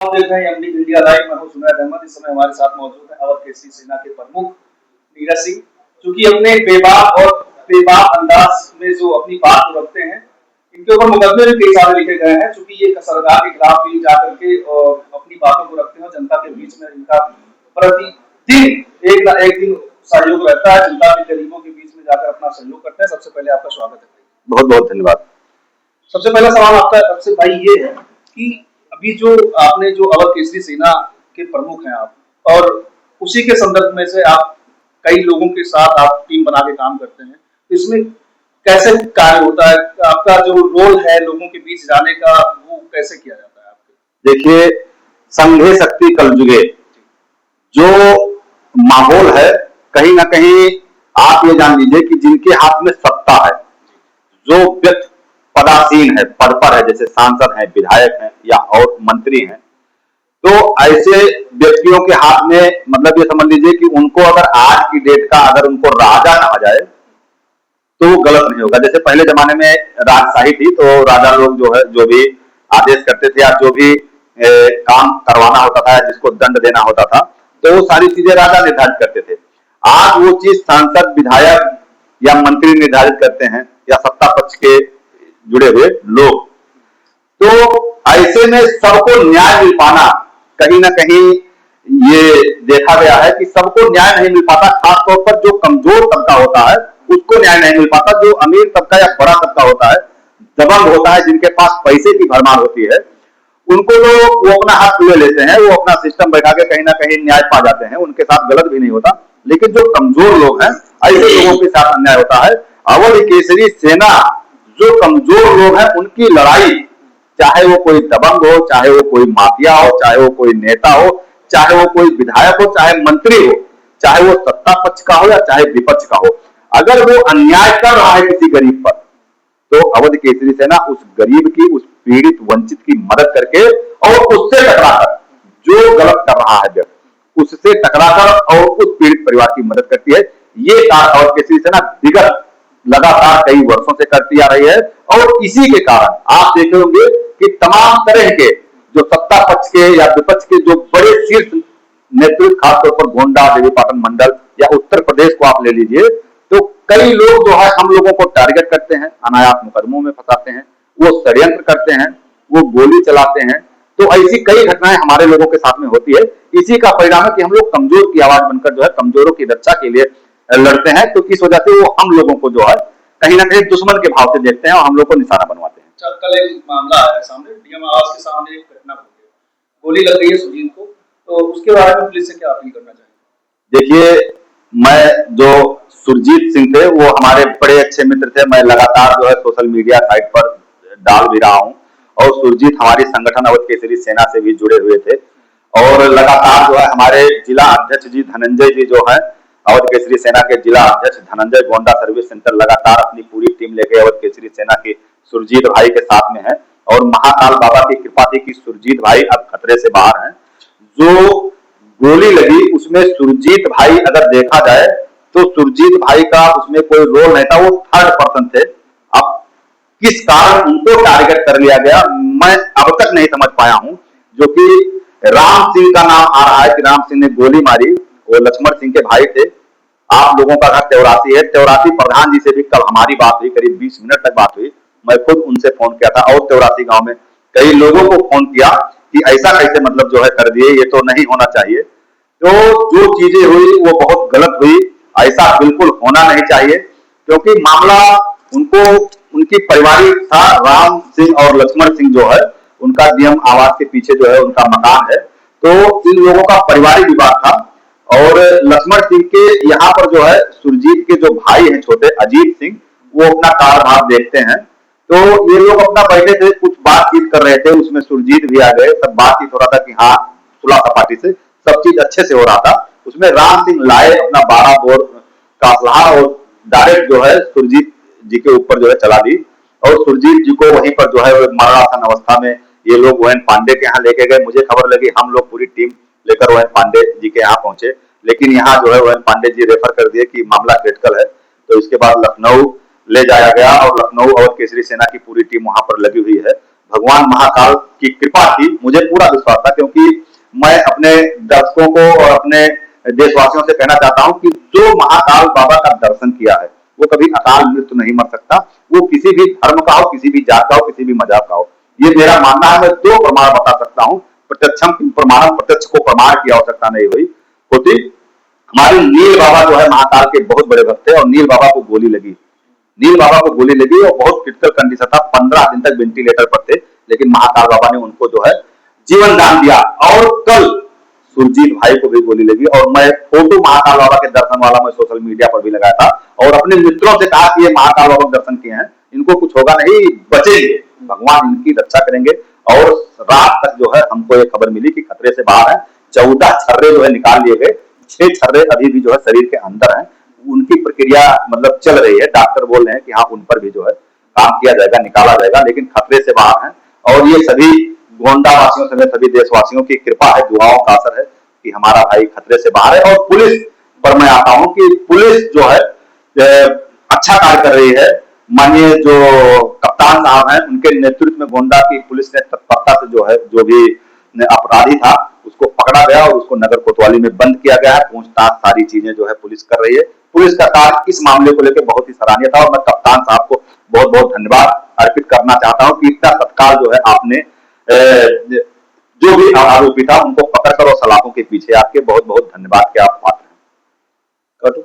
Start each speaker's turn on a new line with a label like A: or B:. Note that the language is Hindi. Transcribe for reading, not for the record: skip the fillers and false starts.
A: आप देख रहे हैं एमडी इंडिया लाइव। मैं हूं सुमैर अहमद। इस समय हमारे साथ मौजूद है अवध केसरी सेना के प्रमुख नीरज सिंह, जो कि अपने बेबाक अंदाज में जो अपनी बात को रखते हैं। इनके ऊपर मुकदमे भी कई सारे लिखे गए हैं, चूंकि ये सरकार के खिलाफ भी जाकर के अपनी बातों को रखते हैं। जनता के बीच में इनका प्रतिदिन एक न एक दिन सहयोग रहता है। जनता के गरीबों के बीच में जाकर अपना सहयोग करते हैं। सबसे पहले आपका स्वागत है।
B: बहुत बहुत धन्यवाद।
A: सबसे पहला सवाल आपका सबसे भाई ये है कि अभी जो आपने जो अवध केसरी सेना के प्रमुख हैं आप, और उसी के संदर्भ में से आप कई लोगों के साथ आप टीम बना के काम करते हैं, तो इसमें कैसे कार्य होता है? आपका जो रोल है लोगों के बीच जाने का, वो कैसे किया जाता है आपके?
B: देखिए, संघे शक्ति कलयुगे जो माहौल है, कहीं ना कहीं आप ये जान लीजिए कि जिनके हाथ में सत्ता है, जो व्यक्ति पदासीन है, पद पर है, जैसे सांसद हैं, विधायक हैं या और मंत्री हैं, तो ऐसे व्यक्तियों के हाथ में मतलब ये समझ लीजिए कि उनको अगर आज की डेट का अगर उनको राजा कहा जाए तो वो गलत नहीं होगा। जैसे पहले जमाने में राजशाही थी, तो राजा लोग जो है जो भी आदेश करते थे या जो भी काम करवाना होता था, जिसको दंड देना होता था, तो वो सारी चीजें राजा निर्धारित करते थे। आज वो चीज सांसद, विधायक या मंत्री निर्धारित करते हैं, या सत्ता पक्ष के जुड़े हुए लोग। तो ऐसे में सबको न्याय मिल पाना, कहीं ना कहीं ये देखा गया है कि सबको न्याय नहीं मिल पाता। खासतौर पर जो कमजोर तबका होता है उसको न्याय नहीं मिल पाता। जो अमीर तबका या बड़ा तबका होता है, दबंग होता है, जिनके पास पैसे की भरमार होती है, उनको तो वो अपना हाथ ले लेते हैं, वो अपना सिस्टम बैठा के कहीं ना कहीं न्याय पा जाते हैं, उनके साथ गलत भी नहीं होता। लेकिन जो कमजोर लोग हैं, ऐसे लोगों के साथ अन्याय होता है। अवध केसरी सेना जो कमजोर लोग हैं उनकी लड़ाई, चाहे वो कोई दबंग हो, चाहे वो कोई माफिया हो, चाहे वो कोई नेता हो, चाहे वो कोई विधायक हो, चाहे मंत्री हो, चाहे वो सत्ता पक्ष का हो या चाहे विपक्ष का हो, अगर वो अन्याय कर रहा है किसी गरीब पर, तो अवध केसरी सेना उस गरीब की, उस पीड़ित वंचित की मदद करके और उससे टकराकर, जो गलत कर रहा है व्यक्ति, उससे टकराकर और उस पीड़ित परिवार की मदद करती है। ये कार्य अवध केसरी सेना विगत लगातार कई वर्षों से करती आ रही है। और इसी के कारण आप देखे होंगे कि तमाम तरह के जो सत्ता पक्ष के या विपक्ष के जो बड़े शीर्ष नेतृत्व, खासतौर पर गोंडा, देवीपाटन मंडल या उत्तर प्रदेश को आप ले लीजिए, तो कई लोग जो है हम लोगों को टारगेट करते हैं, अनायास मुकदमों में फंसाते हैं, वो षड्यंत्र करते हैं, वो गोली चलाते हैं। तो ऐसी कई घटनाएं हमारे लोगों के साथ में होती है। इसी का परिणाम है कि हम लोग कमजोर की आवाज बनकर जो है कमजोरों की रक्षा के लिए लड़ते हैं। तो किस वजह से वो हम लोगों को जो है कहीं ना कहीं दुश्मन के भाव से देखते हैं और हम लोग को निशाना बनवाते हैं।
A: कल एक मामला आया सामने, डीएम आवास के सामने एक घटना हो गई, गोली लग गई है सुजीत को, तो उसके बारे में पुलिस से क्या अपील करना चाहिए?
B: देखिए, मैं जो सुरजीत सिंह थे वो हमारे बड़े अच्छे मित्र थे। मैं लगातार जो है सोशल मीडिया साइट पर डाल भी रहा हूँ, और सुरजीत हमारी संगठन अवध केसरी सेना से भी जुड़े हुए थे। और लगातार जो है हमारे जिला अध्यक्ष जी धनंजय जी जो है, अवध केसरी सेना के जिला अध्यक्ष धनंजय गोंडा सर्विस सेंटर, लगातार अपनी पूरी टीम लेके अवध केसरी सेना के सुरजीत भाई के साथ में है। और महाकाल बाबा की कृपा थी कि सुरजीत भाई अब खतरे से बाहर हैं। जो गोली लगी उसमें सुरजीत भाई अगर देखा जाए तो सुरजीत भाई का उसमें कोई रोल नहीं था, वो थर्ड पर्सन थे। अब किस कारण उनको टारगेट कर लिया गया, मैं अब तक नहीं समझ पाया हूं। जो कि राम सिंह का नाम आ रहा है कि राम सिंह ने गोली मारी, वो लक्ष्मण सिंह के भाई थे। आप लोगों का घर त्योरासी है, त्योरासी प्रधान जी से भी कल हमारी बात हुई, करीब 20 मिनट तक बात हुई। मैं खुद उनसे फोन किया था, और त्योरासी गांव में कई लोगों को फोन किया कि ऐसा कैसे मतलब जो है कर दिए, ये तो नहीं होना चाहिए। तो जो चीजें हुई वो बहुत गलत हुई, ऐसा बिल्कुल होना नहीं चाहिए। क्योंकि मामला उनको, उनकी पारिवारिक था, राम सिंह और लक्ष्मण सिंह जो है उनका डीएम आवास के पीछे जो है उनका मकान है, तो इन लोगों का पारिवारिक विवाद था। और लक्ष्मण सिंह के यहाँ पर जो है सुरजीत के जो भाई हैं छोटे, अजीत सिंह, वो अपना कारभार देखते हैं। तो ये लोग अपना बैठे थे, कुछ बातचीत कर रहे थे, उसमें सुरजीत भी आ गए। सब बातचीत हो रहा था कि हाँ सुलह सपाटी से सब चीज अच्छे से हो रहा था। उसमें राम सिंह लाए अपना 12 बोर का असलहा और डायरेक्ट जो है सुरजीत जी के ऊपर जो है चला दी। और सुरजीत जी को वहीं पर जो है मरणासन अवस्था में ये लोग ओएन पांडे के यहाँ लेके गए। मुझे खबर लगी, हम लोग पूरी टीम लेकर ओएन पांडे जी के यहाँ पहुंचे, लेकिन यहाँ जो है ओएन पांडे जी रेफर कर दिए कि मामला क्रिटिकल है। तो इसके बाद लखनऊ ले जाया गया, और लखनऊ अवध केसरी सेना की पूरी टीम वहां पर लगी हुई है। भगवान महाकाल की कृपा थी, मुझे पूरा विश्वास था, क्योंकि मैं अपने दर्शकों को और अपने देशवासियों से कहना चाहता हूं कि जो महाकाल बाबा का दर्शन किया है वो कभी अकाल मृत्यु नहीं मर सकता। वो किसी भी धर्म का हो, किसी भी जात का हो, किसी भी मजहब का हो। ये मेरा मानना है। मैं 2 प्रमाण बता सकता हूं। प्रत्यक्षम प्रमाणम, प्रत्यक्ष को प्रमाण की आवश्यकता नहीं हुई होती। हमारे नील बाबा जो है महाकाल के बहुत बड़े भक्त थे, और नील बाबा को गोली लगी। नील बाबा को गोली लगी और बहुत क्रिटिकल कंडीशन था, 15 दिन तक वेंटिलेटर पर थे, लेकिन महाकाल बाबा ने उनको जो है जीवन दान दिया। और कल सुरजीत भाई को भी गोली लगी, और मैं फोटो महाकाल बाबा के दर्शन वाला मैं सोशल मीडिया पर भी लगाया था, और अपने मित्रों से कहा कि ये महाकाल बाबा के दर्शन किए हैं, इनको कुछ होगा नहीं, बचेंगे, भगवान इनकी रक्षा करेंगे। और रात तक जो है हमको ये खबर मिली कि खतरे से बाहर है। 14 छर्रे जो है निकाल लिए गए, 6 छर्रे अभी भी जो है शरीर के अंदर हैं। उनकी प्रक्रिया मतलब चल रही है। डॉक्टर बोल रहे हैं कि हाँ, उन पर भी जो है काम किया जाएगा, निकाला जाएगा, लेकिन खतरे से बाहर है। और ये सभी गोंडा वासियों समेत सभी देशवासियों की कृपा है, दुआओं का असर है कि हमारा भाई खतरे से बाहर है। और पुलिस पर मैं आता हूं कि पुलिस जो है अच्छा कार्य कर रही है। माननीय जो कप्तान साहब हैं, उनके नेतृत्व में गोंडा की पुलिस ने तत्परता से जो है जो भी अपराधी था उसको पकड़ा गया, और उसको नगर कोतवाली में बंद किया गया है। पूछताछ सारी चीजें जो है पुलिस कर रही है। पुलिस का कार्य इस मामले को लेकर बहुत ही सराहनीय था, और मैं कप्तान साहब को बहुत बहुत धन्यवाद अर्पित करना चाहता हूं कि इतना तत्काल जो है आपने जो भी आरोपी था उनको पकड़कर और सलाखों के पीछे आपके बहुत बहुत धन्यवाद के आप पात्र हैं।